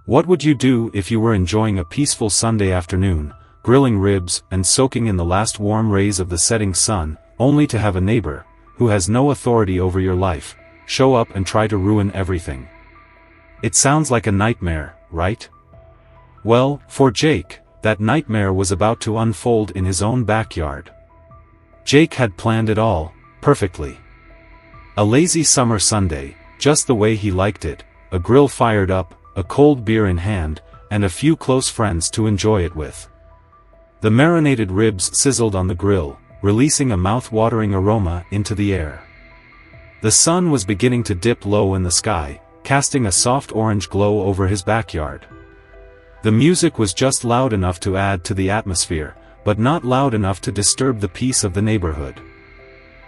What would you do if you were enjoying a peaceful Sunday afternoon, grilling ribs and soaking in the last warm rays of the setting sun, only to have a neighbor, who has no authority over your life, show up and try to ruin everything? It sounds like a nightmare, right? Well, for Jake, that nightmare was about to unfold in his own backyard. Jake had planned it all, perfectly. A lazy summer Sunday, just the way he liked it, a grill fired up, a cold beer in hand, and a few close friends to enjoy it with. The marinated ribs sizzled on the grill, releasing a mouth-watering aroma into the air. The sun was beginning to dip low in the sky, casting a soft orange glow over his backyard. The music was just loud enough to add to the atmosphere, but not loud enough to disturb the peace of the neighborhood.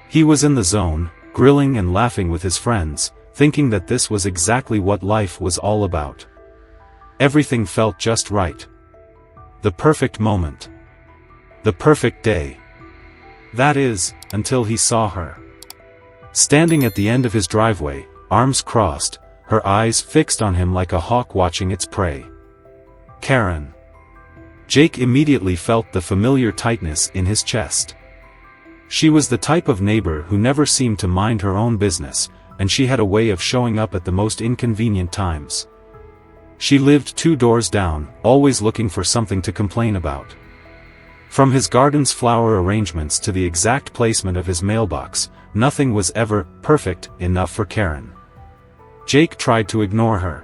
He was in the zone, grilling and laughing with his friends, thinking that this was exactly what life was all about. Everything felt just right. The perfect moment. The perfect day. That is, until he saw her. Standing at the end of his driveway, arms crossed, her eyes fixed on him like a hawk watching its prey. Karen. Jake immediately felt the familiar tightness in his chest. She was the type of neighbor who never seemed to mind her own business, and she had a way of showing up at the most inconvenient times. She lived 2 doors down, always looking for something to complain about. From his garden's flower arrangements to the exact placement of his mailbox, nothing was ever perfect enough for Karen. Jake tried to ignore her.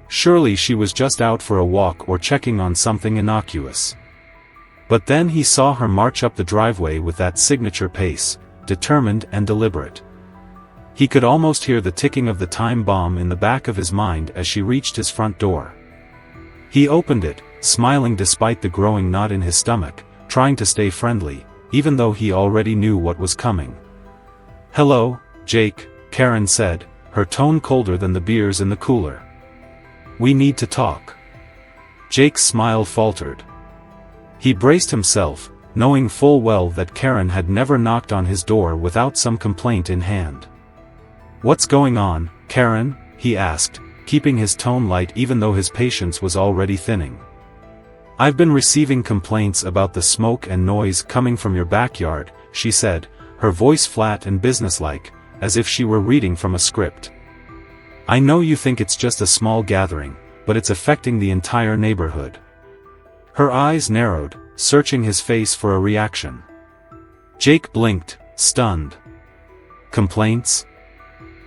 Surely she was just out for a walk or checking on something innocuous. But then he saw her march up the driveway with that signature pace, determined and deliberate. He could almost hear the ticking of the time bomb in the back of his mind as she reached his front door. He opened it, smiling despite the growing knot in his stomach, trying to stay friendly, even though he already knew what was coming. "Hello, Jake," Karen said, her tone colder than the beers in the cooler. "We need to talk." Jake's smile faltered. He braced himself, knowing full well that Karen had never knocked on his door without some complaint in hand. "What's going on, Karen?" he asked, keeping his tone light even though his patience was already thinning. "I've been receiving complaints about the smoke and noise coming from your backyard," she said, her voice flat and businesslike, as if she were reading from a script. "I know you think it's just a small gathering, but it's affecting the entire neighborhood." Her eyes narrowed, searching his face for a reaction. Jake blinked, stunned. Complaints?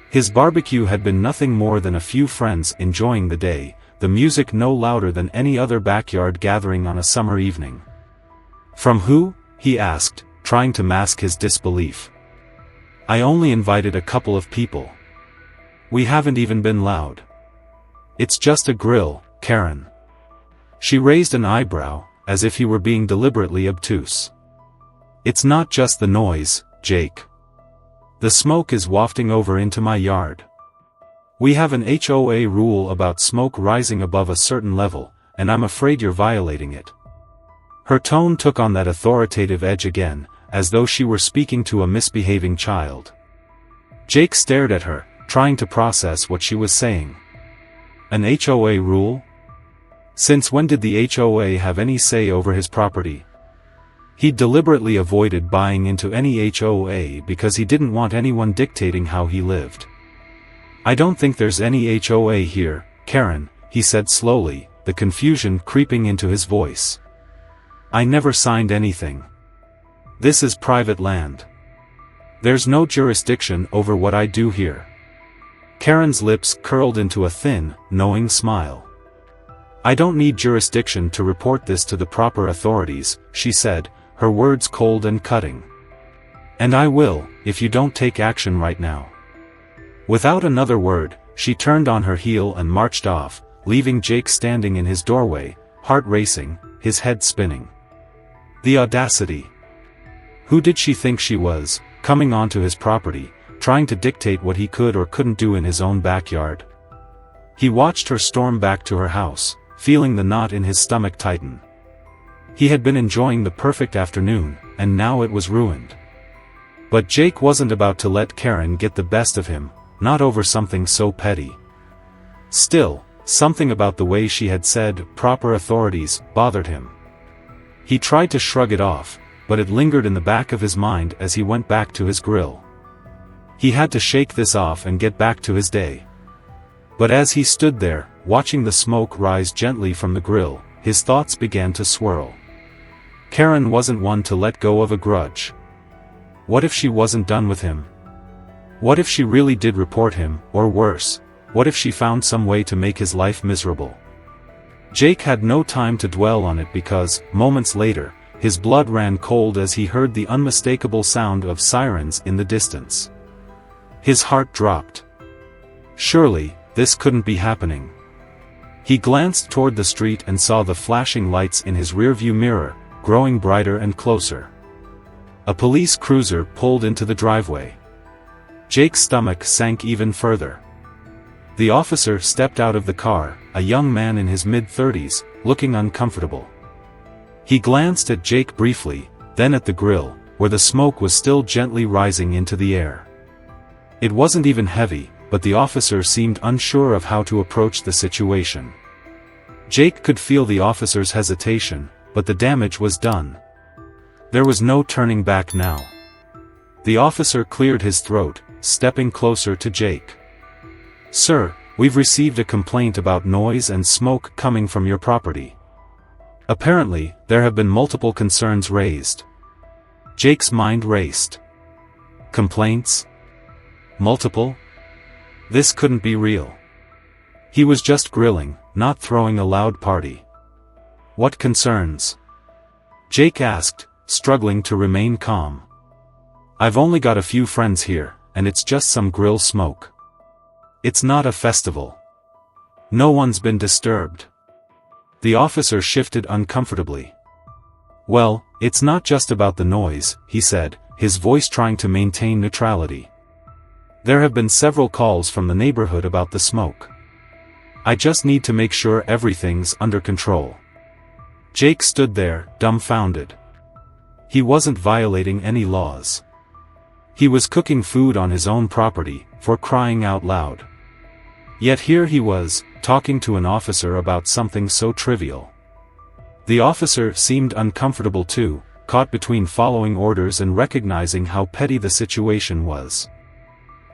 His barbecue had been nothing more than a few friends enjoying the day, the music no louder than any other backyard gathering on a summer evening. "From who?" he asked, trying to mask his disbelief. "I only invited a couple of people. We haven't even been loud. It's just a grill, Karen." She raised an eyebrow, as if he were being deliberately obtuse. "It's not just the noise, Jake. The smoke is wafting over into my yard. We have an HOA rule about smoke rising above a certain level, and I'm afraid you're violating it." Her tone took on that authoritative edge again, as though she were speaking to a misbehaving child. Jake stared at her, trying to process what she was saying. An HOA rule? Since when did the HOA have any say over his property? He deliberately avoided buying into any HOA because he didn't want anyone dictating how he lived. "I don't think there's any HOA here, Karen," he said slowly, the confusion creeping into his voice. "I never signed anything. This is private land. There's no jurisdiction over what I do here." Karen's lips curled into a thin, knowing smile. "I don't need jurisdiction to report this to the proper authorities," she said, her words cold and cutting. "And I will, if you don't take action right now." Without another word, she turned on her heel and marched off, leaving Jake standing in his doorway, heart racing, his head spinning. The audacity! Who did she think she was, coming onto his property, trying to dictate what he could or couldn't do in his own backyard? He watched her storm back to her house, feeling the knot in his stomach tighten. He had been enjoying the perfect afternoon, and now it was ruined. But Jake wasn't about to let Karen get the best of him, not over something so petty. Still, something about the way she had said "proper authorities" bothered him. He tried to shrug it off, but it lingered in the back of his mind as he went back to his grill. He had to shake this off and get back to his day. But as he stood there, watching the smoke rise gently from the grill, his thoughts began to swirl. Karen wasn't one to let go of a grudge. What if she wasn't done with him? What if she really did report him, or worse, what if she found some way to make his life miserable? Jake had no time to dwell on it because, moments later, his blood ran cold as he heard the unmistakable sound of sirens in the distance. His heart dropped. Surely, this couldn't be happening. He glanced toward the street and saw the flashing lights in his rearview mirror, growing brighter and closer. A police cruiser pulled into the driveway. Jake's stomach sank even further. The officer stepped out of the car, a young man in his mid-30s, looking uncomfortable. He glanced at Jake briefly, then at the grill, where the smoke was still gently rising into the air. It wasn't even heavy, but the officer seemed unsure of how to approach the situation. Jake could feel the officer's hesitation, but the damage was done. There was no turning back now. The officer cleared his throat, stepping closer to Jake. "Sir, we've received a complaint about noise and smoke coming from your property. Apparently, there have been multiple concerns raised." Jake's mind raced. Complaints? Multiple? This couldn't be real. He was just grilling, not throwing a loud party. What concerns? Jake asked, struggling to remain calm. "I've only got a few friends here, and it's just some grill smoke. It's not a festival. No one's been disturbed." The officer shifted uncomfortably. "Well, it's not just about the noise," he said, his voice trying to maintain neutrality. "There have been several calls from the neighborhood about the smoke. I just need to make sure everything's under control." Jake stood there, dumbfounded. He wasn't violating any laws. He was cooking food on his own property, for crying out loud. Yet here he was, talking to an officer about something so trivial. The officer seemed uncomfortable too, caught between following orders and recognizing how petty the situation was.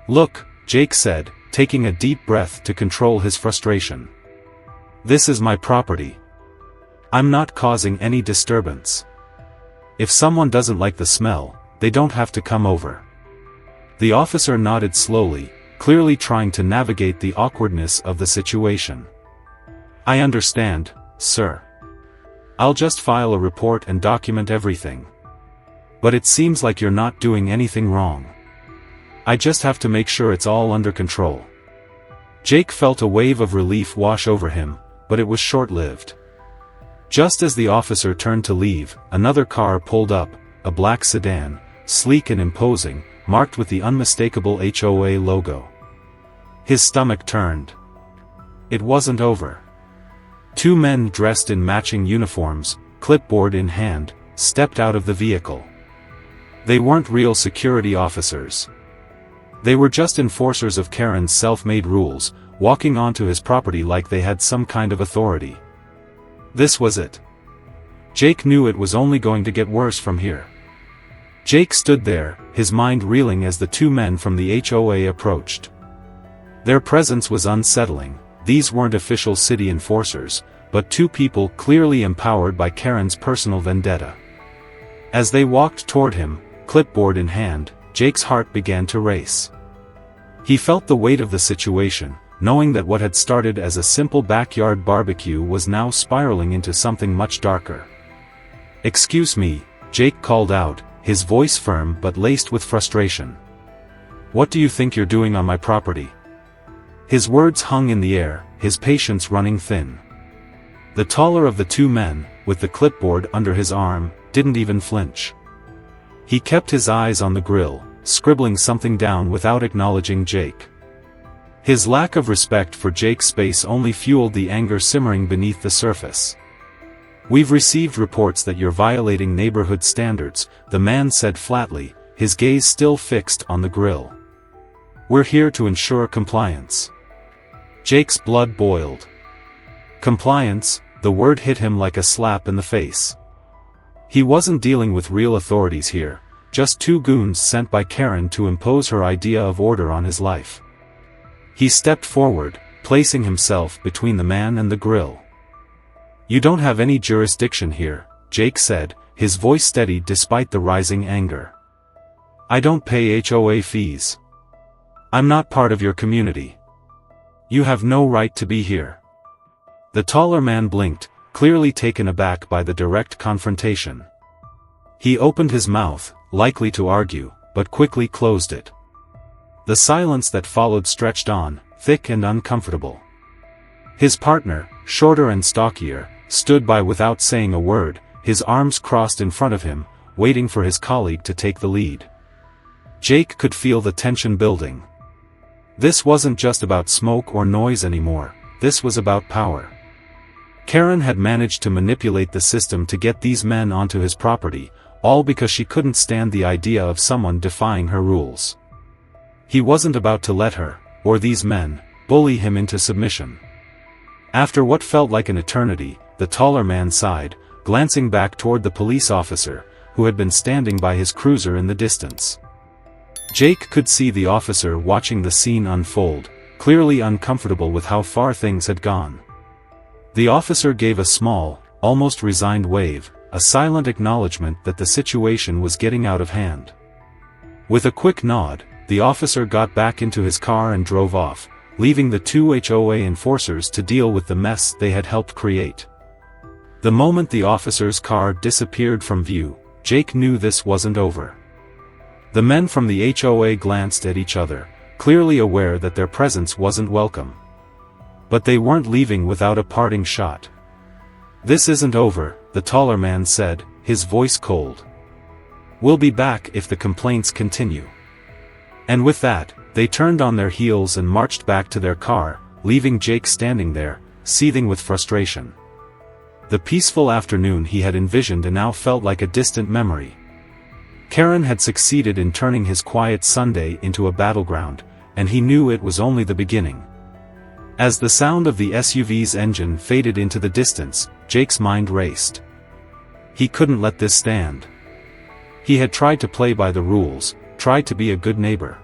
"Look," Jake said, taking a deep breath to control his frustration. "This is my property. I'm not causing any disturbance. If someone doesn't like the smell, they don't have to come over." The officer nodded slowly, clearly trying to navigate the awkwardness of the situation. "I understand, sir. I'll just file a report and document everything. But it seems like you're not doing anything wrong. I just have to make sure it's all under control." Jake felt a wave of relief wash over him, but it was short-lived. Just as the officer turned to leave, another car pulled up, a black sedan, sleek and imposing, marked with the unmistakable HOA logo. His stomach turned. It wasn't over. Two men dressed in matching uniforms, clipboard in hand, stepped out of the vehicle. They weren't real security officers. They were just enforcers of Karen's self-made rules, walking onto his property like they had some kind of authority. This was it. Jake knew it was only going to get worse from here. Jake stood there, his mind reeling as the two men from the HOA approached. Their presence was unsettling. These weren't official city enforcers, but two people clearly empowered by Karen's personal vendetta. As they walked toward him, clipboard in hand, Jake's heart began to race. He felt the weight of the situation, knowing that what had started as a simple backyard barbecue was now spiraling into something much darker. "Excuse me," Jake called out, his voice firm but laced with frustration. "What do you think you're doing on my property?" His words hung in the air, his patience running thin. The taller of the two men, with the clipboard under his arm, didn't even flinch. He kept his eyes on the grill, scribbling something down without acknowledging Jake. His lack of respect for Jake's space only fueled the anger simmering beneath the surface. "We've received reports that you're violating neighborhood standards," the man said flatly, his gaze still fixed on the grill. "We're here to ensure compliance." Jake's blood boiled. Compliance, the word hit him like a slap in the face. He wasn't dealing with real authorities here, just two goons sent by Karen to impose her idea of order on his life. He stepped forward, placing himself between the man and the grill. "You don't have any jurisdiction here," Jake said, his voice steady despite the rising anger. "I don't pay HOA fees. I'm not part of your community. You have no right to be here." The taller man blinked, clearly taken aback by the direct confrontation. He opened his mouth, likely to argue, but quickly closed it. The silence that followed stretched on, thick and uncomfortable. His partner, shorter and stockier, stood by without saying a word, his arms crossed in front of him, waiting for his colleague to take the lead. Jake could feel the tension building. This wasn't just about smoke or noise anymore, this was about power. Karen had managed to manipulate the system to get these men onto his property, all because she couldn't stand the idea of someone defying her rules. He wasn't about to let her, or these men, bully him into submission. After what felt like an eternity, the taller man sighed, glancing back toward the police officer, who had been standing by his cruiser in the distance. Jake could see the officer watching the scene unfold, clearly uncomfortable with how far things had gone. The officer gave a small, almost resigned wave, a silent acknowledgement that the situation was getting out of hand. With a quick nod, the officer got back into his car and drove off, leaving the two HOA enforcers to deal with the mess they had helped create. The moment the officer's car disappeared from view, Jake knew this wasn't over. The men from the HOA glanced at each other, clearly aware that their presence wasn't welcome. But they weren't leaving without a parting shot. "This isn't over," the taller man said, his voice cold. "We'll be back if the complaints continue." And with that, they turned on their heels and marched back to their car, leaving Jake standing there, seething with frustration. The peaceful afternoon he had envisioned now felt like a distant memory. Karen had succeeded in turning his quiet Sunday into a battleground, and he knew it was only the beginning. As the sound of the SUV's engine faded into the distance, Jake's mind raced. He couldn't let this stand. He had tried to play by the rules, tried to be a good neighbor.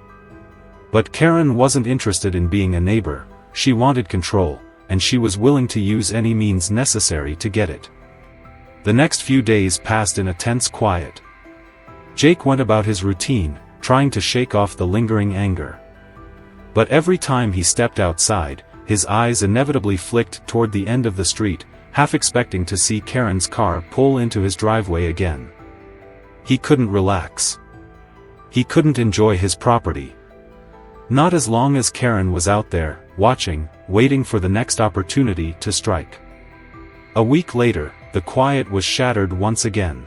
But Karen wasn't interested in being a neighbor, she wanted control, and she was willing to use any means necessary to get it. The next few days passed in a tense quiet. Jake went about his routine, trying to shake off the lingering anger. But every time he stepped outside, his eyes inevitably flicked toward the end of the street, half expecting to see Karen's car pull into his driveway again. He couldn't relax. He couldn't enjoy his property. Not as long as Karen was out there, watching, waiting for the next opportunity to strike. A week later, the quiet was shattered once again.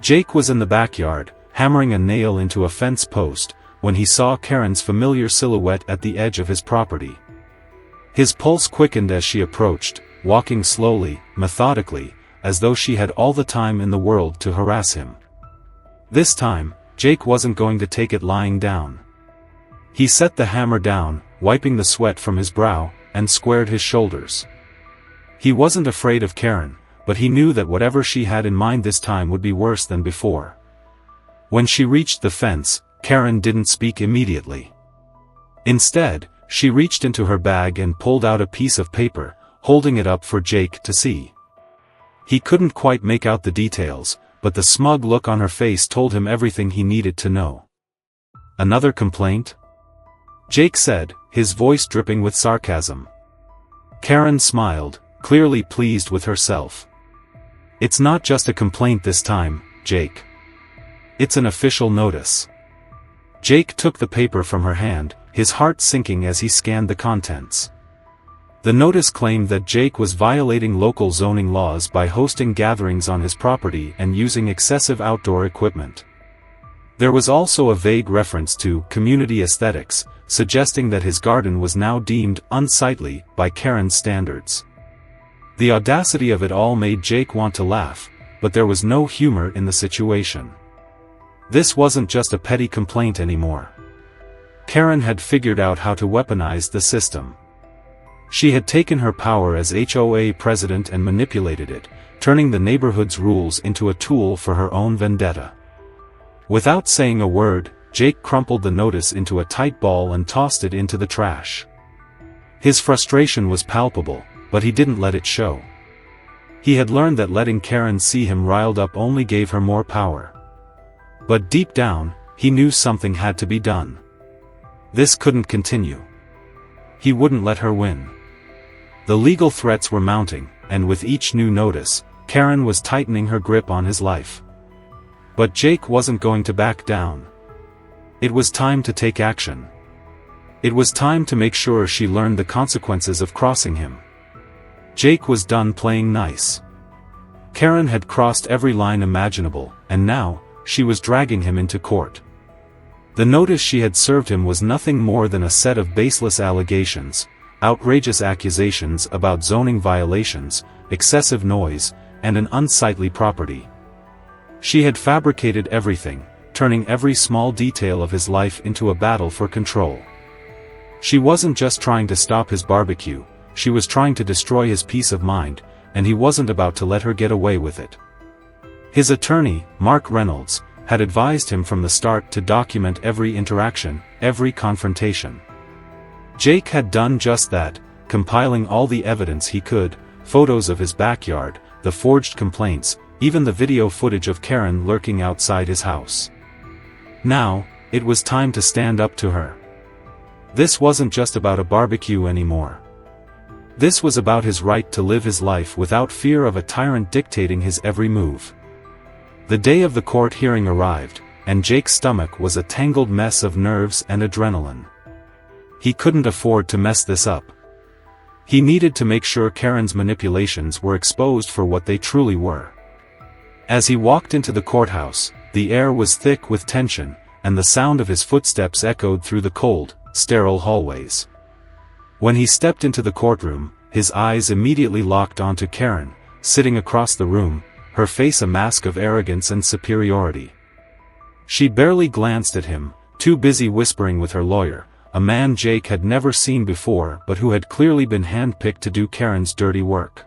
Jake was in the backyard, hammering a nail into a fence post, when he saw Karen's familiar silhouette at the edge of his property. His pulse quickened as she approached, walking slowly, methodically, as though she had all the time in the world to harass him. This time, Jake wasn't going to take it lying down. He set the hammer down, wiping the sweat from his brow, and squared his shoulders. He wasn't afraid of Karen, but he knew that whatever she had in mind this time would be worse than before. When she reached the fence, Karen didn't speak immediately. Instead, she reached into her bag and pulled out a piece of paper, holding it up for Jake to see. He couldn't quite make out the details, but the smug look on her face told him everything he needed to know. "Another complaint?" Jake said, his voice dripping with sarcasm. Karen smiled, clearly pleased with herself. "It's not just a complaint this time, Jake. It's an official notice." Jake took the paper from her hand, his heart sinking as he scanned the contents. The notice claimed that Jake was violating local zoning laws by hosting gatherings on his property and using excessive outdoor equipment. There was also a vague reference to community aesthetics, suggesting that his garden was now deemed unsightly by Karen's standards. The audacity of it all made Jake want to laugh, but there was no humor in the situation. This wasn't just a petty complaint anymore. Karen had figured out how to weaponize the system. She had taken her power as HOA president and manipulated it, turning the neighborhood's rules into a tool for her own vendetta. Without saying a word, Jake crumpled the notice into a tight ball and tossed it into the trash. His frustration was palpable, but he didn't let it show. He had learned that letting Karen see him riled up only gave her more power. But deep down, he knew something had to be done. This couldn't continue. He wouldn't let her win. The legal threats were mounting, and with each new notice, Karen was tightening her grip on his life. But Jake wasn't going to back down. It was time to take action. It was time to make sure she learned the consequences of crossing him. Jake was done playing nice. Karen had crossed every line imaginable, and now, she was dragging him into court. The notice she had served him was nothing more than a set of baseless allegations, outrageous accusations about zoning violations, excessive noise, and an unsightly property. She had fabricated everything, turning every small detail of his life into a battle for control. She wasn't just trying to stop his barbecue, she was trying to destroy his peace of mind, and he wasn't about to let her get away with it. His attorney, Mark Reynolds, had advised him from the start to document every interaction, every confrontation. Jake had done just that, compiling all the evidence he could, photos of his backyard, the forged complaints, even the video footage of Karen lurking outside his house. Now, it was time to stand up to her. This wasn't just about a barbecue anymore. This was about his right to live his life without fear of a tyrant dictating his every move. The day of the court hearing arrived, and Jake's stomach was a tangled mess of nerves and adrenaline. He couldn't afford to mess this up. He needed to make sure Karen's manipulations were exposed for what they truly were. As he walked into the courthouse, the air was thick with tension, and the sound of his footsteps echoed through the cold, sterile hallways. When he stepped into the courtroom, his eyes immediately locked onto Karen, sitting across the room, her face a mask of arrogance and superiority. She barely glanced at him, too busy whispering with her lawyer, a man Jake had never seen before but who had clearly been handpicked to do Karen's dirty work.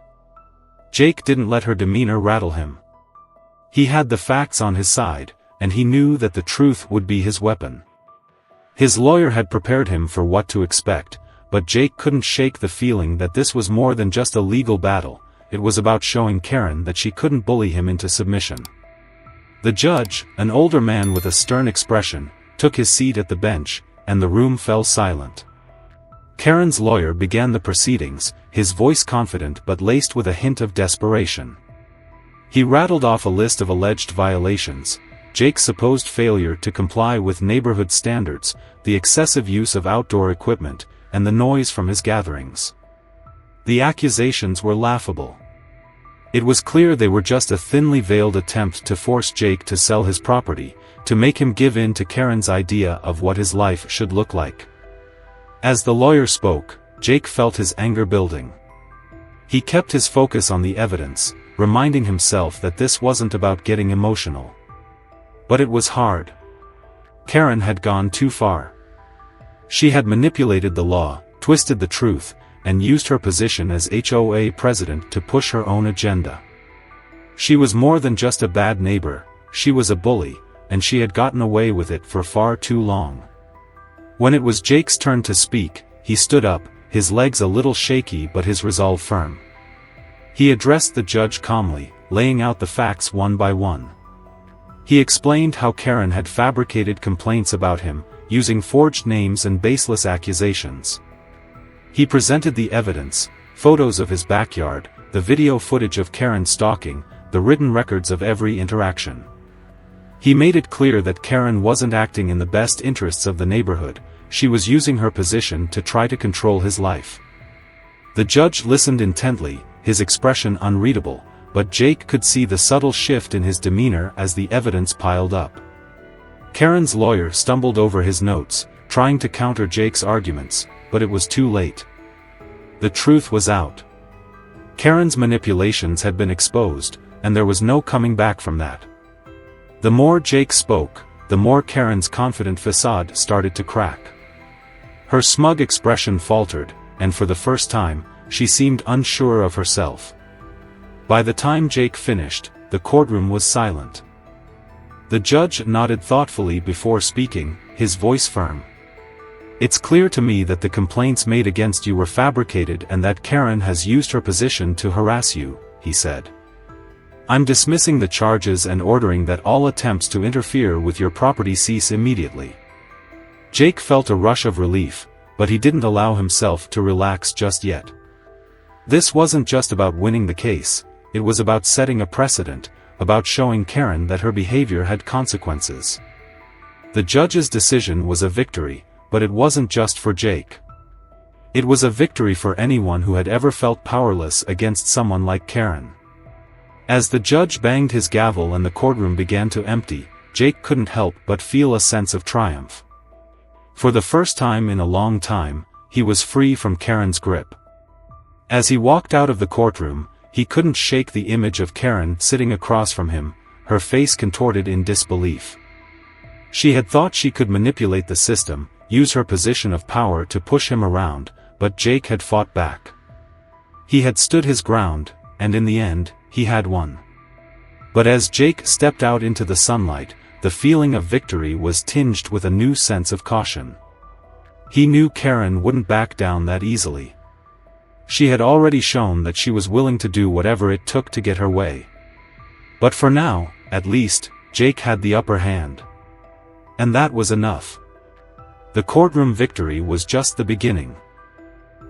Jake didn't let her demeanor rattle him. He had the facts on his side, and he knew that the truth would be his weapon. His lawyer had prepared him for what to expect, but Jake couldn't shake the feeling that this was more than just a legal battle, it was about showing Karen that she couldn't bully him into submission. The judge, an older man with a stern expression, took his seat at the bench, and the room fell silent. Karen's lawyer began the proceedings, his voice confident but laced with a hint of desperation. He rattled off a list of alleged violations: Jake's supposed failure to comply with neighborhood standards, the excessive use of outdoor equipment, and the noise from his gatherings. The accusations were laughable. It was clear they were just a thinly veiled attempt to force Jake to sell his property, to make him give in to Karen's idea of what his life should look like. As the lawyer spoke, Jake felt his anger building. He kept his focus on the evidence, reminding himself that this wasn't about getting emotional. But it was hard. Karen had gone too far. She had manipulated the law, twisted the truth, and used her position as HOA president to push her own agenda. She was more than just a bad neighbor, she was a bully, and she had gotten away with it for far too long. When it was Jake's turn to speak, he stood up, his legs a little shaky but his resolve firm. He addressed the judge calmly, laying out the facts one by one. He explained how Karen had fabricated complaints about him, using forged names and baseless accusations. He presented the evidence, photos of his backyard, the video footage of Karen stalking, the written records of every interaction. He made it clear that Karen wasn't acting in the best interests of the neighborhood, she was using her position to try to control his life. The judge listened intently, his expression unreadable, but Jake could see the subtle shift in his demeanor as the evidence piled up. Karen's lawyer stumbled over his notes, trying to counter Jake's arguments, but it was too late. The truth was out. Karen's manipulations had been exposed, and there was no coming back from that. The more Jake spoke, the more Karen's confident facade started to crack. Her smug expression faltered, and for the first time, she seemed unsure of herself. By the time Jake finished, the courtroom was silent. The judge nodded thoughtfully before speaking, his voice firm. "It's clear to me that the complaints made against you were fabricated and that Karen has used her position to harass you," he said. "I'm dismissing the charges and ordering that all attempts to interfere with your property cease immediately." Jake felt a rush of relief, but he didn't allow himself to relax just yet. This wasn't just about winning the case, it was about setting a precedent, about showing Karen that her behavior had consequences. The judge's decision was a victory, but it wasn't just for Jake. It was a victory for anyone who had ever felt powerless against someone like Karen. As the judge banged his gavel and the courtroom began to empty, Jake couldn't help but feel a sense of triumph. For the first time in a long time, he was free from Karen's grip. As he walked out of the courtroom, he couldn't shake the image of Karen sitting across from him, her face contorted in disbelief. She had thought she could manipulate the system, use her position of power to push him around, but Jake had fought back. He had stood his ground, and in the end, he had won. But as Jake stepped out into the sunlight, the feeling of victory was tinged with a new sense of caution. He knew Karen wouldn't back down that easily. She had already shown that she was willing to do whatever it took to get her way. But for now, at least, Jake had the upper hand. And that was enough. The courtroom victory was just the beginning.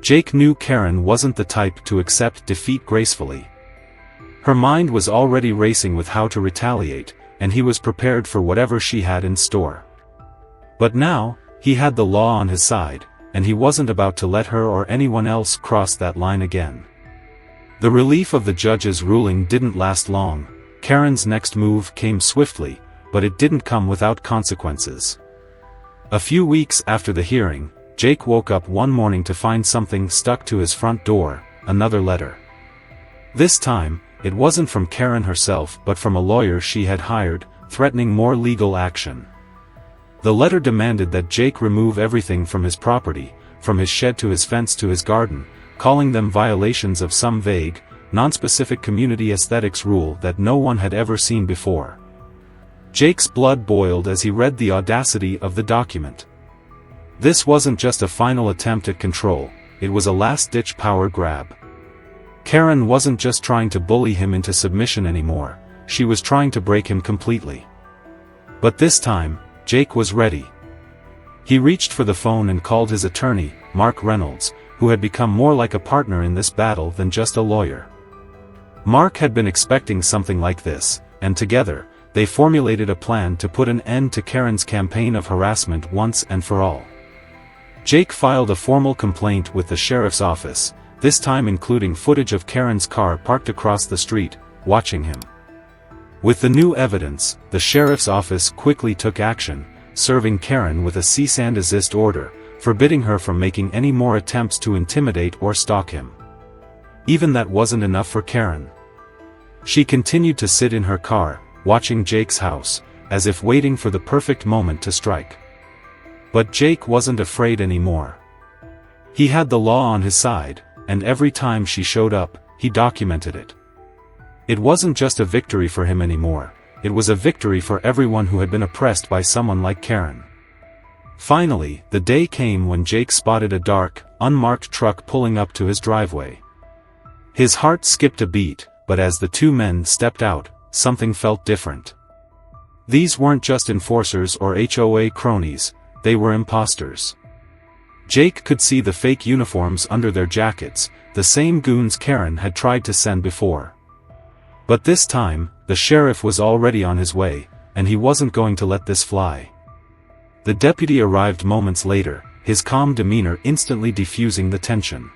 Jake knew Karen wasn't the type to accept defeat gracefully. Her mind was already racing with how to retaliate, and he was prepared for whatever she had in store. But now, he had the law on his side, and he wasn't about to let her or anyone else cross that line again. The relief of the judge's ruling didn't last long. Karen's next move came swiftly, but it didn't come without consequences. A few weeks after the hearing, Jake woke up one morning to find something stuck to his front door, another letter. This time, it wasn't from Karen herself but from a lawyer she had hired, threatening more legal action. The letter demanded that Jake remove everything from his property, from his shed to his fence to his garden, calling them violations of some vague, nonspecific community aesthetics rule that no one had ever seen before. Jake's blood boiled as he read the audacity of the document. This wasn't just a final attempt at control, it was a last-ditch power grab. Karen wasn't just trying to bully him into submission anymore, she was trying to break him completely. But this time, Jake was ready. He reached for the phone and called his attorney, Mark Reynolds, who had become more like a partner in this battle than just a lawyer. Mark had been expecting something like this, and together, they formulated a plan to put an end to Karen's campaign of harassment once and for all. Jake filed a formal complaint with the sheriff's office, this time including footage of Karen's car parked across the street, watching him. With the new evidence, the sheriff's office quickly took action, serving Karen with a cease and desist order, forbidding her from making any more attempts to intimidate or stalk him. Even that wasn't enough for Karen. She continued to sit in her car, watching Jake's house, as if waiting for the perfect moment to strike. But Jake wasn't afraid anymore. He had the law on his side, and every time she showed up, he documented it. It wasn't just a victory for him anymore, it was a victory for everyone who had been oppressed by someone like Karen. Finally, the day came when Jake spotted a dark, unmarked truck pulling up to his driveway. His heart skipped a beat, but as the two men stepped out, something felt different. These weren't just enforcers or HOA cronies, they were imposters. Jake could see the fake uniforms under their jackets, the same goons Karen had tried to send before. But this time, the sheriff was already on his way, and he wasn't going to let this fly. The deputy arrived moments later, his calm demeanor instantly diffusing the tension.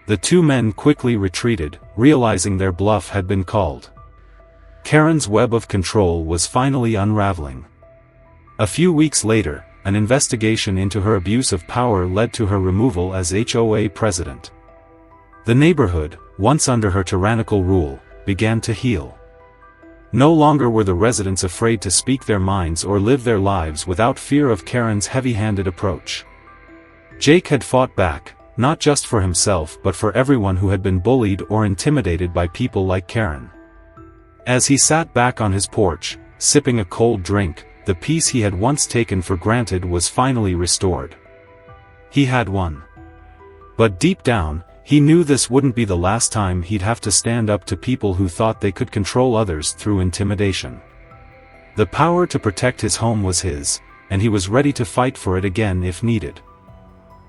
The two men quickly retreated, realizing their bluff had been called. Karen's web of control was finally unraveling. A few weeks later, an investigation into her abuse of power led to her removal as HOA president. The neighborhood, once under her tyrannical rule, began to heal. No longer were the residents afraid to speak their minds or live their lives without fear of Karen's heavy-handed approach. Jake had fought back, not just for himself but for everyone who had been bullied or intimidated by people like Karen. As he sat back on his porch, sipping a cold drink, the peace he had once taken for granted was finally restored. He had won. But deep down, he knew this wouldn't be the last time he'd have to stand up to people who thought they could control others through intimidation. The power to protect his home was his, and he was ready to fight for it again if needed.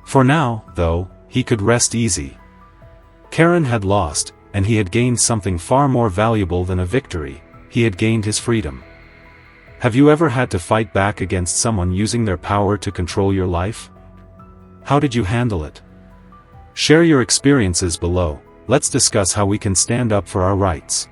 For now, though, he could rest easy. Karen had lost, and he had gained something far more valuable than a victory. He had gained his freedom. Have you ever had to fight back against someone using their power to control your life? How did you handle it? Share your experiences below. Let's discuss how we can stand up for our rights.